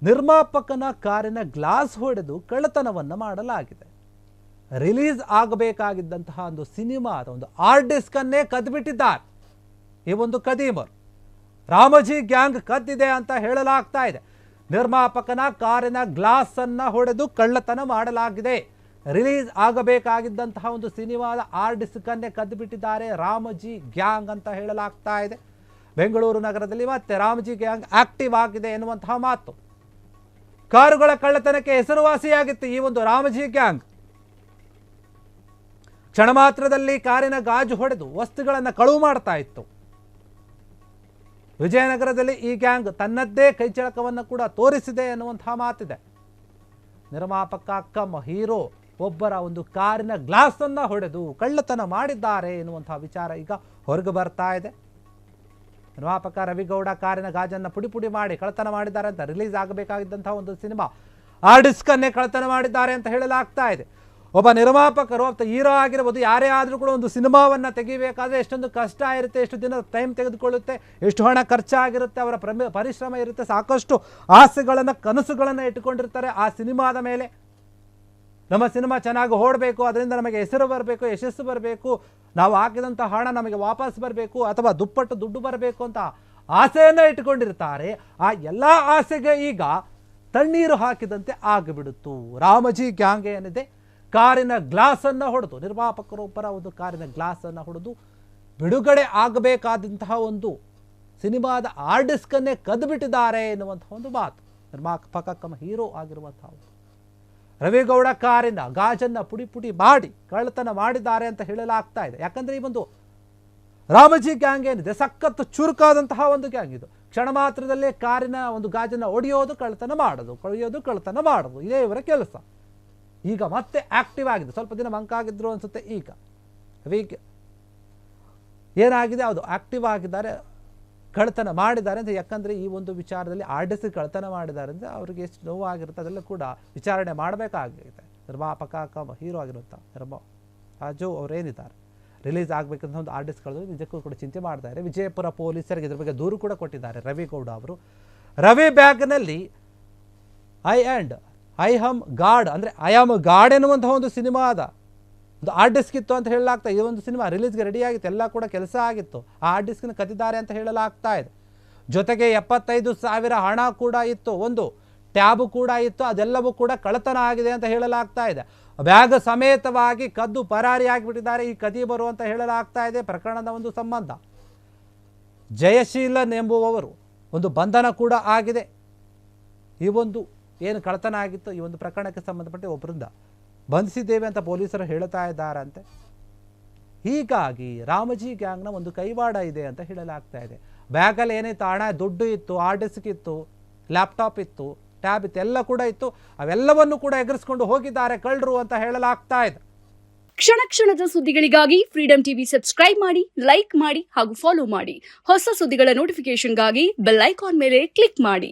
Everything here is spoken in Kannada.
ನಿರ್ಮಾಪಕನ ಕಾರಿನ ಗ್ಲಾಸ್ ಹೊಡೆದು ಕಳ್ಳತನವನ್ನು ಮಾಡಲಾಗಿದೆ. ರಿಲೀಸ್ ಆಗಬೇಕಾಗಿದ್ದಂತಹ ಒಂದು ಸಿನಿಮಾದ ಒಂದು ಹಾರ್ಡ್ ಡಿಸ್ಕ್ ಅನ್ನೇ ಕದ್ಬಿಟ್ಟಿದ್ದಾರೆ ಈ ಒಂದು ಕದೀಮರು. ರಾಮಜಿ ಗ್ಯಾಂಗ್ ಕದ್ದಿದೆ ಅಂತ ಹೇಳಲಾಗ್ತಾ ಇದೆ. ನಿರ್ಮಾಪಕನ ಕಾರಿನ ಗ್ಲಾಸ್ ಅನ್ನ ಹೊಡೆದು ಕಳ್ಳತನ ಮಾಡಲಾಗಿದೆ. ರಿಲೀಸ್ ಆಗಬೇಕಾಗಿದ್ದಂತಹ ಒಂದು ಸಿನಿಮಾದ ಹಾರ್ಡ್ ಡಿಸ್ಕ್ ಅನ್ನೇ ಕದ್ದುಬಿಟ್ಟಿದ್ದಾರೆ ರಾಮಜಿ ಗ್ಯಾಂಗ್ ಅಂತ ಹೇಳಲಾಗ್ತಾ ಇದೆ. ಬೆಂಗಳೂರು ನಗರದಲ್ಲಿ ಮತ್ತೆ ರಾಮಜಿ ಗ್ಯಾಂಗ್ ಆಕ್ಟಿವ್ ಆಗಿದೆ ಎನ್ನುವಂತಹ ಮಾತು. ಕಾರುಗಳ ಕಳ್ಳತನಕ್ಕೆ ಹೆಸರುವಾಸಿಯಾಗಿತ್ತು ಈ ಒಂದು ರಾಮಜಿ ಗ್ಯಾಂಗ್. ಕ್ಷಣ ಮಾತ್ರದಲ್ಲಿ ಕಾರಿನ ಗಾಜು ಹೊಡೆದು ವಸ್ತುಗಳನ್ನು ಕಳುವು ಮಾಡ್ತಾ ಇತ್ತು. ವಿಜಯನಗರದಲ್ಲಿ ಈ ಗ್ಯಾಂಗ್ ತನ್ನದ್ದೇ ಕೈಚಳಕವನ್ನು ಕೂಡ ತೋರಿಸಿದೆ ಎನ್ನುವಂತಹ ಮಾತಿದೆ. ನಿರ್ಮಾಪಕ ಕಮ್ ಹೀರೋ ಒಬ್ಬರ ಒಂದು ಕಾರಿನ ಗ್ಲಾಸ್ ಅನ್ನ ಹೊಡೆದು ಕಳ್ಳತನ ಮಾಡಿದ್ದಾರೆ ಎನ್ನುವಂತಹ ವಿಚಾರ ಈಗ ಹೊರಗೆ ಬರ್ತಾ ಇದೆ. ನಿರ್ಮಾಪಕ ರವಿಗೌಡ ಕಾರಿನ ಗಾಜನ್ನು ಪುಡಿ ಪುಡಿ ಮಾಡಿ ಕಳ್ಳತನ ಮಾಡಿದ್ದಾರೆ ಅಂತ, ರಿಲೀಸ್ ಆಗಬೇಕಾಗಿದ್ದಂತಹ ಒಂದು ಸಿನಿಮಾ ಹಾರ್ಡ್ ಡಿಸ್ಕ್ ಅನ್ನೇ ಕಳ್ಳತನ ಮಾಡಿದ್ದಾರೆ ಅಂತ ಹೇಳಲಾಗ್ತಾ ಇದೆ. ಒಬ್ಬ ನಿರ್ಮಾಪಕರು ಅಥವಾ ಹೀರೋ ಆಗಿರ್ಬೋದು, ಯಾರೇ ಆದರೂ ಕೂಡ ಒಂದು ಸಿನಿಮಾವನ್ನು ತೆಗಿಬೇಕಾದ್ರೆ ಎಷ್ಟೊಂದು ಕಷ್ಟ ಇರುತ್ತೆ, ಎಷ್ಟು ದಿನ ಟೈಮ್ ತೆಗೆದುಕೊಳ್ಳುತ್ತೆ, ಎಷ್ಟು ಹಣ ಖರ್ಚಾಗಿರುತ್ತೆ, ಅವರ ಪರಿಶ್ರಮ ಇರುತ್ತೆ, ಸಾಕಷ್ಟು ಆಸೆಗಳನ್ನು ಕನಸುಗಳನ್ನು ಇಟ್ಟುಕೊಂಡಿರ್ತಾರೆ ಆ ಸಿನಿಮಾದ ಮೇಲೆ. ನಮ್ಮ ಸಿನಿಮಾ ಚೆನ್ನಾಗಿ ಓಡಬೇಕು, ಅದರಿಂದ ನಮಗೆ ಹೆಸರು ಬರಬೇಕು, ಯಶಸ್ಸು ಬರಬೇಕು, ನಾವು ಹಾಕಿದಂಥ ಹಣ ನಮಗೆ ವಾಪಸ್ ಬರಬೇಕು ಅಥವಾ ದುಪ್ಪಟ್ಟು ದುಡ್ಡು ಬರಬೇಕು ಅಂತ ಆಸೆಯನ್ನು ಇಟ್ಟುಕೊಂಡಿರ್ತಾರೆ. ಆ ಎಲ್ಲ ಆಸೆಗೆ ಈಗ ತಣ್ಣೀರು ಹಾಕಿದಂತೆ ಆಗಿಬಿಡುತ್ತು. ರಾಮಜಿ ಗ್ಯಾಂಗ್ ಏನಿದೆ ಕಾರಿನ ಗ್ಲಾಸ್ ಅನ್ನು ಹೊಡೆದು, ನಿರ್ಮಾಪಕರೊಬ್ಬರ ಒಂದು ಕಾರಿನ ಗ್ಲಾಸ್ ಅನ್ನು ಹೊಡೆದು ಬಿಡುಗಡೆ ಆಗಬೇಕಾದಂತಹ ಒಂದು ಸಿನಿಮಾದ ಹಾರ್ಡ್ ಡಿಸ್ಕ್ ಅನ್ನೇ ಕದ್ದುಬಿಟ್ಟಿದ್ದಾರೆ ಎನ್ನುವಂತಹ ಒಂದು ಮಾತು. ನಿರ್ಮಾಪಕ ಕಮ್ ಹೀರೋ ಆಗಿರುವಂತಹ ರವಿಗೌಡ ಕಾರಿನ ಗಾಜನ್ನು ಪುಡಿ ಪುಡಿ ಮಾಡಿ ಕಳ್ಳತನ ಮಾಡಿದ್ದಾರೆ ಅಂತ ಹೇಳಲಾಗ್ತಾ ಇದೆ. ಯಾಕಂದ್ರೆ ಈ ಒಂದು ರಾಮಜಿ ಗ್ಯಾಂಗ್ ಏನಿದೆ ಸಖತ್ತು ಚುರುಕಾದಂತಹ ಒಂದು ಗ್ಯಾಂಗ್ ಇದು. ಕ್ಷಣ ಮಾತ್ರದಲ್ಲೇ ಕಾರಿನ ಒಂದು ಗಾಜನ್ನು ಒಡೆಯೋದು, ಕಳ್ಳತನ ಮಾಡೋದು, ಕಳ್ಳತನ ಮಾಡೋದು, ಇದೇ ಇವರ ಕೆಲಸ. ಈಗ ಮತ್ತೆ ಆಕ್ಟಿವ್ ಆಗಿದೆ. ಸ್ವಲ್ಪ ದಿನ ಮಂಕಾಗಿದ್ರು ಅನ್ಸುತ್ತೆ. ಈಗ ಏನಾಗಿದೆ, ಅದು ಆಕ್ಟಿವ್ ಆಗಿದ್ದಾರೆ, ಕಳ್ಳತನ ಮಾಡಿದ್ದಾರೆ ಅಂತ. ಯಾಕಂದರೆ ಈ ಒಂದು ವಿಚಾರದಲ್ಲಿ ಹಾರ್ಡ್ ಡಿಸ್ಕ್ ಕಳ್ಳತನ ಮಾಡಿದ್ದಾರೆ ಅಂದರೆ ಅವ್ರಿಗೆ ಎಷ್ಟು ನೋವಾಗಿರುತ್ತೆ ಅದೆಲ್ಲ ಕೂಡ ವಿಚಾರಣೆ ಮಾಡಬೇಕಾಗಿದೆ. ನಿರ್ಮಾಪಕ ಕಮ್ ಹೀರೋ ಆಗಿರುವಂಥ ರಾಜು ಅವರೇನಿದ್ದಾರೆ, ರಿಲೀಸ್ ಆಗಬೇಕಂತ ಒಂದು ಹಾರ್ಡ್ ಡಿಸ್ಕ್ ಕಳೆದು ನಿಜಕ್ಕೂ ಕೂಡ ಚಿಂತೆ ಮಾಡ್ತಾರೆ. ವಿಜಯಪುರ ಪೊಲೀಸರಿಗೆ ಇದ್ರ ಬಗ್ಗೆ ದೂರು ಕೂಡ ಕೊಟ್ಟಿದ್ದಾರೆ ರವಿಗೌಡ ಅವರು. ರವಿ ಬ್ಯಾಗ್ನಲ್ಲಿ ಐ ಆಮ್ ಗಾಡ್ ಎನ್ನುವಂತಹ ಒಂದು ಸಿನಿಮಾದ ಒಂದು ಹಾರ್ಡ್ ಡಿಸ್ಕ್ ಇತ್ತು ಅಂತ ಹೇಳಲಾಗ್ತಾ. ಈ ಒಂದು ಸಿನಿಮಾ ರಿಲೀಸ್ಗೆ ರೆಡಿ ಆಗಿತ್ತು, ಎಲ್ಲ ಕೂಡ ಕೆಲಸ ಆಗಿತ್ತು. ಆ ಹಾರ್ಡ್ ಡಿಸ್ಕ್ನ ಕದ್ದಿದ್ದಾರೆ ಅಂತ ಹೇಳಲಾಗ್ತಾ ಇದೆ. ಜೊತೆಗೆ 75,000 ಹಣ ಕೂಡ ಇತ್ತು, ಒಂದು ಟ್ಯಾಬ್ ಕೂಡ ಇತ್ತು, ಅದೆಲ್ಲವೂ ಕೂಡ ಕಳ್ಳತನ ಆಗಿದೆ ಅಂತ ಹೇಳಲಾಗ್ತಾ ಇದೆ. ಬ್ಯಾಗ್ ಸಮೇತವಾಗಿ ಕದ್ದು ಪರಾರಿಯಾಗಿಬಿಟ್ಟಿದ್ದಾರೆ ಈ ಕದೀಮರು ಅಂತ ಹೇಳಲಾಗ್ತಾ ಇದೆ. ಪ್ರಕರಣದ ಒಂದು ಸಂಬಂಧ ಜಯಶೀಲನ್ ಎಂಬುವವರು ಒಂದು ಬಂಧನ ಕೂಡ ಆಗಿದೆ. ಈ ಒಂದು ಏನು ಕಳ್ಳತನ ಆಗಿತ್ತು ಈ ಒಂದು ಪ್ರಕರಣಕ್ಕೆ ಸಂಬಂಧಪಟ್ಟ ಒಬ್ಬರಿಂದ ಬಂಧಿಸಿದ್ದೇವೆ ಅಂತ ಪೊಲೀಸರು ಹೇಳ್ತಾ ಇದ್ದಾರಂತೆ. ಹೀಗಾಗಿ ರಾಮಜಿ ಗ್ಯಾಂಗ್ನ ಒಂದು ಕೈವಾಡ ಇದೆ ಅಂತ ಹೇಳಲಾಗ್ತಾ ಇದೆ. ಬ್ಯಾಗಲ್ಲಿ ಏನಿತ್ತು, ಹಣ, ದುಡ್ಡು ಇತ್ತು, ಹಾರ್ಡ್ ಡಿಸ್ಕ್ ಇತ್ತು, ಲ್ಯಾಪ್ಟಾಪ್ ಇತ್ತು, ಟ್ಯಾಬ್ ಇತ್ತು, ಎಲ್ಲ ಕೂಡ ಇತ್ತು. ಅವೆಲ್ಲವನ್ನು ಕೂಡ ಎಗರಿಸ್ಕೊಂಡು ಹೋಗಿದ್ದಾರೆ ಕಳ್ಳರು ಅಂತ ಹೇಳಲಾಗ್ತಾ ಇದೆ. ಕ್ಷಣ ಕ್ಷಣದ ಸುದ್ದಿಗಳಿಗಾಗಿ ಫ್ರೀಡಂ ಟಿವಿ ಸಬ್ಸ್ಕ್ರೈಬ್ ಮಾಡಿ, ಲೈಕ್ ಮಾಡಿ ಹಾಗೂ ಫಾಲೋ ಮಾಡಿ. ಹೊಸ ಸುದ್ದಿಗಳ ನೋಟಿಫಿಕೇಶನ್ಗಾಗಿ ಬೆಲ್ ಐಕಾನ್ ಮೇಲೆ ಕ್ಲಿಕ್ ಮಾಡಿ.